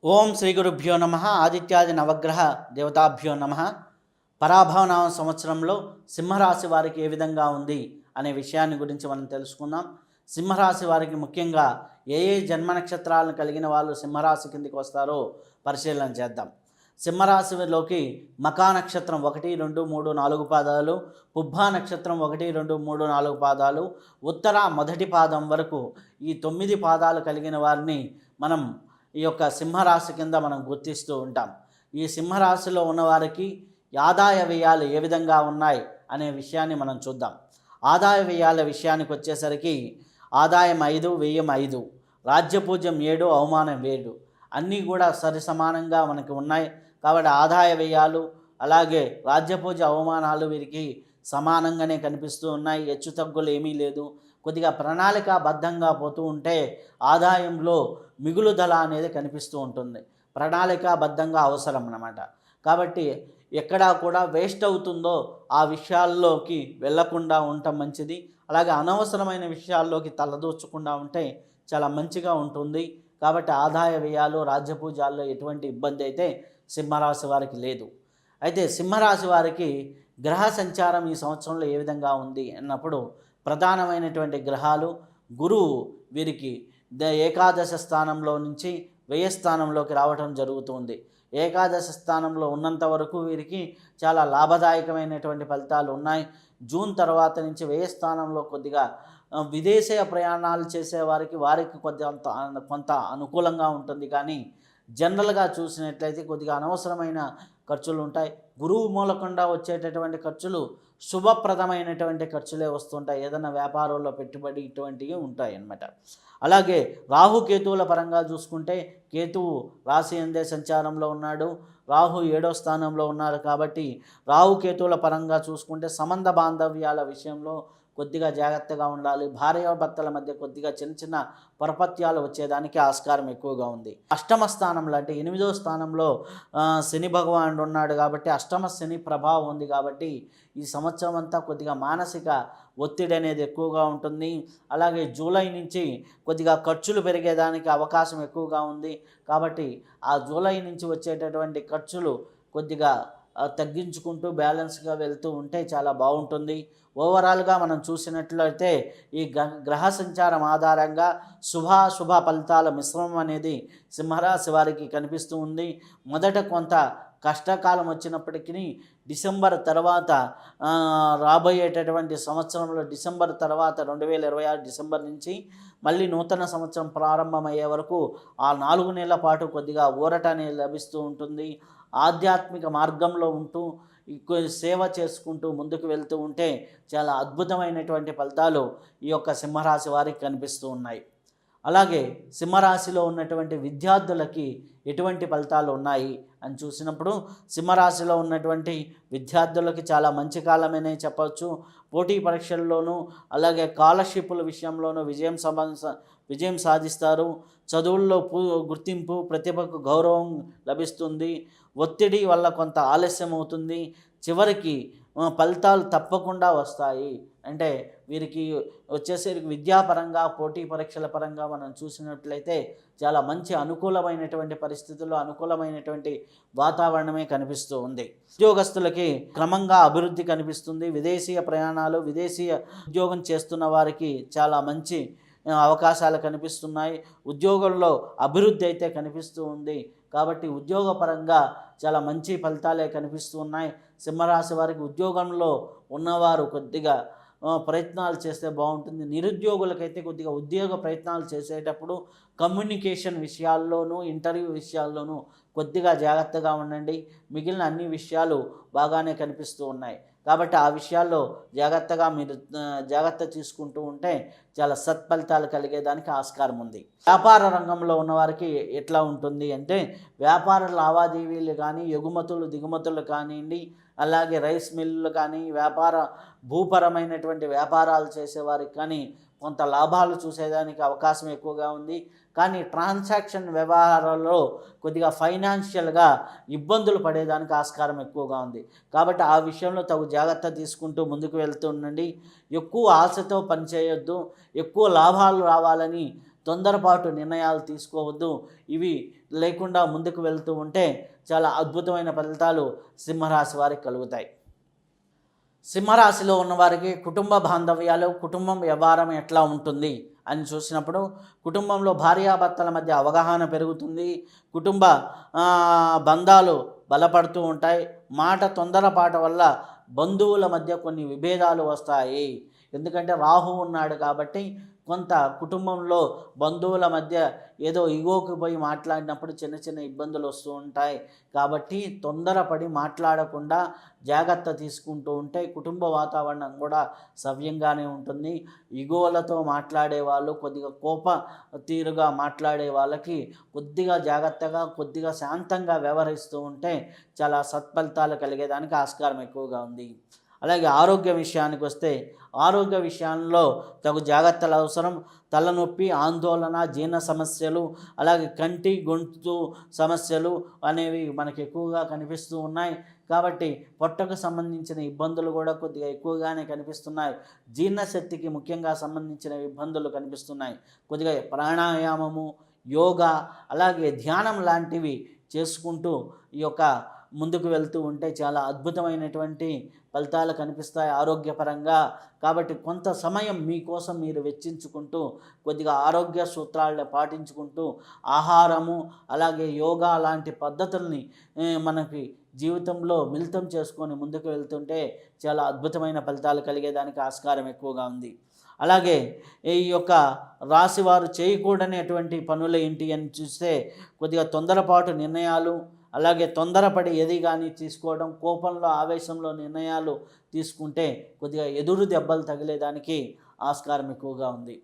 ఓం శ్రీ గురుభ్యో నమ. ఆదిత్యాది నవగ్రహ దేవతాభ్యో నమ. పరాభవనామ సంవత్సరంలో సింహరాశి వారికి ఏ విధంగా ఉంది అనే విషయాన్ని గురించి మనం తెలుసుకుందాం. సింహరాశి వారికి ముఖ్యంగా ఏ ఏ జన్మ నక్షత్రాలను కలిగిన వాళ్ళు సింహరాశి కిందికి వస్తారో పరిశీలన చేద్దాం. సింహరాశిలోకి మకా నక్షత్రం 1, 2, 3, 4 పాదాలు, పుబ్బా నక్షత్రం 1, 2, 3, 4 పాదాలు, ఉత్తర మొదటి పాదం వరకు ఈ 9 పాదాలు కలిగిన వారిని మనం ఈ యొక్క సింహరాశి కింద మనం గుర్తిస్తూ ఉంటాం. ఈ సింహరాశిలో ఉన్నవారికి ఆదాయ వ్యయాలు ఏ విధంగా ఉన్నాయి అనే విషయాన్ని మనం చూద్దాం. ఆదాయ వ్యయాల విషయానికి వచ్చేసరికి ఆదాయం 5, వ్యయం 5, రాజ్యపూజ్యం 7, అవమానం 7 అన్నీ కూడా సరి సమానంగా మనకి ఉన్నాయి. కాబట్టి ఆదాయ వ్యయాలు అలాగే రాజ్యపూజ అవమానాలు వీరికి సమానంగానే కనిపిస్తూ ఉన్నాయి. హెచ్చు తగ్గులు ఏమీ లేదు. కొద్దిగా ప్రణాళికాబద్ధంగా పోతూ ఉంటే ఆదాయంలో మిగులుదల అనేది కనిపిస్తూ ఉంటుంది. ప్రణాళికాబద్ధంగా అవసరం అన్నమాట. కాబట్టి ఎక్కడా కూడా వేస్ట్ అవుతుందో ఆ విషయాల్లోకి వెళ్లకుండా ఉండటం మంచిది. అలాగే అనవసరమైన విషయాల్లోకి తలదూర్చకుండా ఉంటే చాలా మంచిగా ఉంటుంది. కాబట్టి ఆదాయ వ్యయాలు రాజ్యపూజాల్లో ఎటువంటి ఇబ్బంది అయితే సింహరాశి వారికి లేదు. అయితే సింహరాశి వారికి గ్రహ సంచారం ఈ సంవత్సరంలో ఏ విధంగా ఉంది అన్నప్పుడు ప్రధానమైనటువంటి గ్రహాలు గురువు వీరికి ఏకాదశ స్థానంలో నుంచి వ్యయ స్థానంలోకి రావడం జరుగుతుంది. ఏకాదశ స్థానంలో ఉన్నంత వరకు వీరికి చాలా లాభదాయకమైనటువంటి ఫలితాలు ఉన్నాయి. జూన్ తర్వాత నుంచి వ్యయ స్థానంలో కొద్దిగా విదేశీయ ప్రయాణాలు చేసేవారికి కొంత అనుకూలంగా ఉంటుంది. కానీ జనరల్గా చూసినట్లయితే కొద్దిగా అనవసరమైన ఖర్చులు ఉంటాయి. గురువు మూలకుండా వచ్చేటటువంటి ఖర్చులు శుభప్రదమైనటువంటి ఖర్చులే వస్తుంటాయి. ఏదైనా వ్యాపారంలో పెట్టుబడి ఇటువంటివి ఉంటాయి అన్నమాట. అలాగే రాహుకేతువుల పరంగా చూసుకుంటే కేతువు రాశి అందే సంచారంలో ఉన్నాడు. రాహు 7వ స్థానంలో ఉన్నారు. కాబట్టి రాహుకేతువుల పరంగా చూసుకుంటే సంబంధ బాంధవ్యాల విషయంలో కొద్దిగా జాగ్రత్తగా ఉండాలి. భార్యాభర్తల మధ్య కొద్దిగా చిన్న చిన్న పొరపత్యాలు వచ్చేదానికి ఆస్కారం ఎక్కువగా ఉంది. అష్టమ స్థానంలో అంటే 8వ స్థానంలో శని భగవానుడు ఉన్నాడు. కాబట్టి అష్టమ శని ప్రభావం ఉంది. కాబట్టి ఈ సంవత్సరం అంతా కొద్దిగా మానసిక ఒత్తిడి అనేది ఎక్కువగా ఉంటుంది. అలాగే జూలై నుంచి కొద్దిగా ఖర్చులు పెరిగేదానికి అవకాశం ఎక్కువగా ఉంది. కాబట్టి ఆ జూలై నుంచి వచ్చేటటువంటి ఖర్చులు కొద్దిగా తగ్గించుకుంటూ బ్యాలెన్స్గా వెళ్తూ ఉంటే చాలా బాగుంటుంది. ఓవరాల్గా మనం చూసినట్లయితే ఈ గ్రహ సంచారం ఆధారంగా శుభాశుభ ఫలితాల మిశ్రమం అనేది సింహరాశి వారికి కనిపిస్తూ ఉంది. మొదట కొంత కష్టకాలం వచ్చినప్పటికీ డిసెంబర్ తర్వాత రాబోయేటటువంటి సంవత్సరంలో డిసెంబర్ తర్వాత 2026 డిసెంబర్ నుంచి మళ్ళీ నూతన సంవత్సరం ప్రారంభమయ్యే వరకు ఆ 4 నెలల పాటు కొద్దిగా ఊరట అనేది లభిస్తూ ఉంటుంది. ఆధ్యాత్మిక మార్గంలో ఉంటూ సేవ చేసుకుంటూ ముందుకు వెళ్తూ ఉంటే చాలా అద్భుతమైనటువంటి ఫలితాలు ఈ యొక్క సింహరాశి వారికి కనిపిస్తూ ఉన్నాయి. అలాగే సింహరాశిలో ఉన్నటువంటి విద్యార్థులకి ఎటువంటి ఫలితాలు ఉన్నాయి అని చూసినప్పుడు సింహరాశిలో ఉన్నటువంటి విద్యార్థులకి చాలా మంచి కాలమనే చెప్పవచ్చు. పోటీ పరీక్షల్లోనూ అలాగే స్కాలర్షిప్ల విషయంలోనూ విజయం సాధిస్తారు. చదువుల్లో గుర్తింపు, ప్రతిభకు గౌరవం లభిస్తుంది. ఒత్తిడి వల్ల కొంత ఆలస్యం అవుతుంది. చివరికి ఫలితాలు తప్పకుండా వస్తాయి. అంటే వీరికి వచ్చేసరికి విద్యాపరంగా పోటీ పరీక్షల పరంగా మనం చూసినట్లయితే చాలా మంచి అనుకూలమైనటువంటి పరిస్థితుల్లో అనుకూలమైనటువంటి వాతావరణమే కనిపిస్తూ ఉంది. ఉద్యోగస్తులకి క్రమంగా అభివృద్ధి కనిపిస్తుంది. విదేశీయ ప్రయాణాలు, విదేశీయ ఉద్యోగం చేస్తున్న వారికి చాలా మంచి అవకాశాలు కనిపిస్తున్నాయి. ఉద్యోగంలో అభివృద్ధి అయితే కనిపిస్తూ ఉంది. కాబట్టి ఉద్యోగపరంగా చాలా మంచి ఫలితాలే కనిపిస్తూ ఉన్నాయి. సింహరాశి వారికి ఉద్యోగంలో ఉన్నవారు కొద్దిగా ప్రయత్నాలు చేస్తే బాగుంటుంది. నిరుద్యోగులకైతే కొద్దిగా ఉద్యోగ ప్రయత్నాలు చేసేటప్పుడు కమ్యూనికేషన్ విషయాల్లోనూ ఇంటర్వ్యూ విషయాల్లోనూ కొద్దిగా జాగ్రత్తగా ఉండండి. మిగిలిన అన్ని విషయాలు బాగానే కనిపిస్తూ ఉన్నాయి. కాబట్టి ఆ విషయాల్లో జాగ్రత్తగా మీరు జాగ్రత్త తీసుకుంటూ ఉంటే చాలా సత్ఫలితాలు కలిగేదానికి ఆస్కారం ఉంది. వ్యాపార రంగంలో ఉన్నవారికి ఎట్లా ఉంటుంది అంటే వ్యాపార లావాదేవీలు కానీ, ఎగుమతులు దిగుమతులు కానివ్వండి, అలాగే రైస్ మిల్లులు కానీ, భూపరమైనటువంటి వ్యాపారాలు చేసేవారికి కానీ కొంత లాభాలు చూసేదానికి అవకాశం ఎక్కువగా ఉంది. కానీ ట్రాన్సాక్షన్ వ్యవహారాల్లో కొద్దిగా ఫైనాన్షియల్గా ఇబ్బందులు పడేదానికి ఆస్కారం ఎక్కువగా ఉంది. కాబట్టి ఆ విషయంలో తగు జాగ్రత్త తీసుకుంటూ ముందుకు వెళ్తూ ఉండండి. ఎక్కువ ఆశతో పనిచేయొద్దు. ఎక్కువ లాభాలు రావాలని తొందరపాటు నిర్ణయాలు తీసుకోవద్దు. ఇవి లేకుండా ముందుకు వెళ్తూ ఉంటే చాలా అద్భుతమైన ఫలితాలు సింహరాశి వారికి కలుగుతాయి. సింహరాశిలో ఉన్నవారికి కుటుంబ బాంధవ్యాలు, కుటుంబం వ్యవహారం ఎట్లా ఉంటుంది అని చూసినప్పుడు కుటుంబంలో భార్యాభర్తల మధ్య అవగాహన పెరుగుతుంది. కుటుంబ బంధాలు బలపడుతూ ఉంటాయి. మాట తొందరపాటు వల్ల బంధువుల మధ్య కొన్ని విభేదాలు వస్తాయి. ఎందుకంటే రాహు ఉన్నాడు కాబట్టి కొంత కుటుంబంలో బంధువుల మధ్య ఏదో ఇగోకి పోయి మాట్లాడినప్పుడు చిన్న చిన్న ఇబ్బందులు వస్తూ ఉంటాయి. కాబట్టి తొందరపడి మాట్లాడకుండా జాగ్రత్త తీసుకుంటూ ఉంటే కుటుంబ వాతావరణం కూడా సవ్యంగానే ఉంటుంది. ఇగోలతో మాట్లాడే వాళ్ళు, కొద్దిగా కోప తీరుగా మాట్లాడే వాళ్ళకి కొద్దిగా జాగ్రత్తగా, కొద్దిగా శాంతంగా వ్యవహరిస్తూ ఉంటే చాలా సత్ఫలితాలు కలిగేదానికి ఆస్కారం ఎక్కువగా ఉంది. అలాగే ఆరోగ్య విషయానికి వస్తే ఆరోగ్య విషయాల్లో తగు జాగ్రత్తలు అవసరం. తలనొప్పి, ఆందోళన, జీర్ణ సమస్యలు, అలాగే కంటి గొంతు సమస్యలు అనేవి మనకు ఎక్కువగా కనిపిస్తూ ఉన్నాయి. కాబట్టి పొట్టకు సంబంధించిన ఇబ్బందులు కూడా కొద్దిగా ఎక్కువగానే కనిపిస్తున్నాయి. జీర్ణశక్తికి ముఖ్యంగా సంబంధించిన ఇబ్బందులు కనిపిస్తున్నాయి. కొద్దిగా ప్రాణాయామము, యోగా, అలాగే ధ్యానం లాంటివి చేసుకుంటూ ఈ యొక్క ముందుకు వెళ్తూ ఉంటే చాలా అద్భుతమైనటువంటి ఫలితాలు కనిపిస్తాయి ఆరోగ్యపరంగా. కాబట్టి కొంత సమయం మీకోసం మీరు వెచ్చించుకుంటూ కొద్దిగా ఆరోగ్య సూత్రాలను పాటించుకుంటూ ఆహారము, అలాగే యోగా లాంటి పద్ధతుల్ని మనకి జీవితంలో మిళితం చేసుకొని ముందుకు వెళ్తుంటే చాలా అద్భుతమైన ఫలితాలు కలిగేదానికి ఆస్కారం ఎక్కువగా ఉంది. అలాగే ఈ యొక్క రాశివారు చేయకూడనటువంటి పనులు ఏంటి అని చూస్తే కొద్దిగా తొందరపాటు నిర్ణయాలు, అలాగే తొందరపడి ఏది కానీ తీసుకోవడం, కోపంలో ఆవేశంలో నిర్ణయాలు తీసుకుంటే కొద్దిగా ఎదురు దెబ్బలు తగిలేదానికి ఆస్కారం ఎక్కువగా ఉంది.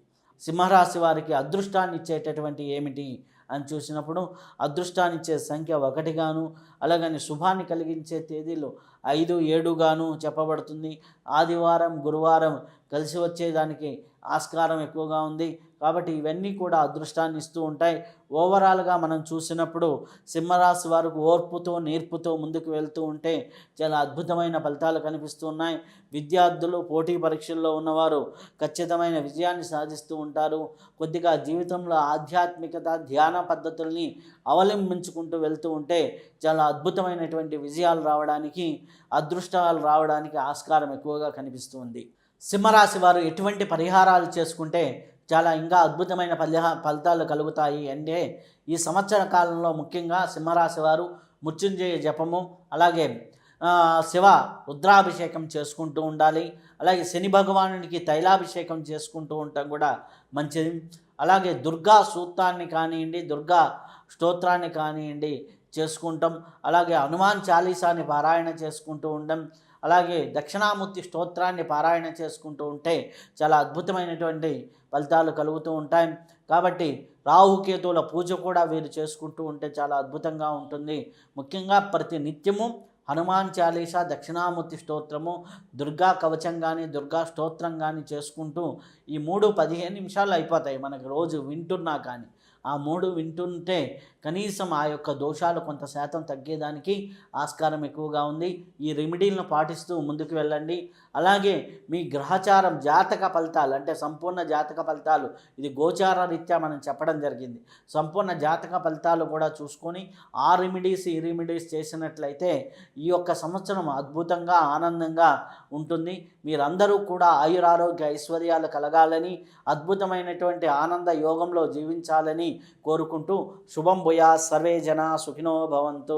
సింహరాశి వారికి అదృష్టాన్ని ఇచ్చేటటువంటి ఏమిటి అని చూసినప్పుడు అదృష్టాన్ని ఇచ్చే సంఖ్య 1 గాను, అలాగని శుభాన్ని కలిగించే తేదీలు 5, 7 గాను చెప్పబడుతుంది. ఆదివారం, గురువారం కలిసి వచ్చేదానికి ఆస్కారం ఎక్కువగా ఉంది. కాబట్టి ఇవన్నీ కూడా అదృష్టాన్ని ఇస్తూ ఉంటాయి. ఓవరాల్గా మనం చూసినప్పుడు సింహరాశి వారికి ఓర్పుతో, నేర్పుతో ముందుకు వెళ్తూ ఉంటే చాలా అద్భుతమైన ఫలితాలు కనిపిస్తూ ఉన్నాయి. విద్యార్థులు, పోటీ పరీక్షల్లో ఉన్నవారు ఖచ్చితమైన విజయాన్ని సాధిస్తూ ఉంటారు. కొద్దిగా జీవితంలో ఆధ్యాత్మికత, ధ్యాన పద్ధతుల్ని అవలంబించుకుంటూ వెళ్తూ ఉంటే చాలా అద్భుతమైనటువంటి విజయాలు రావడానికి, అదృష్టాలు రావడానికి ఆస్కారం ఎక్కువగా కనిపిస్తుంది. సింహరాశి వారు ఎటువంటి పరిహారాలు చేసుకుంటే చాలా ఇంకా అద్భుతమైన ఫలితాలు కలుగుతాయి అంటే ఈ సంవత్సర కాలంలో ముఖ్యంగా సింహరాశి వారు మృత్యుంజయ జపము, అలాగే శివ రుద్రాభిషేకం చేసుకుంటూ ఉండాలి. అలాగే శని భగవానునికి తైలాభిషేకం చేసుకుంటూ ఉండటం కూడా మంచిది. అలాగే దుర్గా సూక్తాన్ని కానివ్వండి, దుర్గా స్తోత్రాన్ని కానివ్వండి చేసుకుంటాం. అలాగే హనుమాన్ చాలీసాని పారాయణ చేసుకుంటూ ఉండడం, అలాగే దక్షిణామూర్తి స్తోత్రాన్ని పారాయణ చేసుకుంటూ ఉంటే చాలా అద్భుతమైనటువంటి ఫలితాలు కలుగుతూ ఉంటాయి. కాబట్టి రాహుకేతువుల పూజ కూడా వీరు చేసుకుంటూ ఉంటే చాలా అద్భుతంగా ఉంటుంది. ముఖ్యంగా ప్రతి నిత్యము హనుమాన్ చాలీసా, దక్షిణామూర్తి స్తోత్రము, దుర్గా కవచం కానీ, దుర్గా స్తోత్రం కానీ చేసుకుంటూ ఈ 3-15 నిమిషాలు అయిపోతాయి మనకు రోజు వింటున్నా కానీ. ఆ 3 వింటుంటే కనీసం ఆ యొక్క దోషాలు కొంత శాతం తగ్గేదానికి ఆస్కారం ఎక్కువగా ఉంది. ఈ రెమెడీలను పాటిస్తూ ముందుకు వెళ్ళండి. అలాగే మీ గ్రహచారం జాతక ఫలితాలు అంటే సంపూర్ణ జాతక ఫలితాలు, ఇది గోచార రీత్యా మనం చెప్పడం జరిగింది. సంపూర్ణ జాతక ఫలితాలు కూడా చూసుకొని ఆ రెమెడీస్, ఈ రెమెడీస్ చేసినట్లయితే ఈ యొక్క సంవత్సరం అద్భుతంగా, ఆనందంగా ఉంటుంది. మీరందరూ కూడా ఆయురారోగ్య ఐశ్వర్యాలు కలగాలని, అద్భుతమైనటువంటి ఆనంద యోగంలో జీవించాలని కోరుకుంటూ శుభం భూయాత్. సర్వే జనా సుఖినో భవంతు.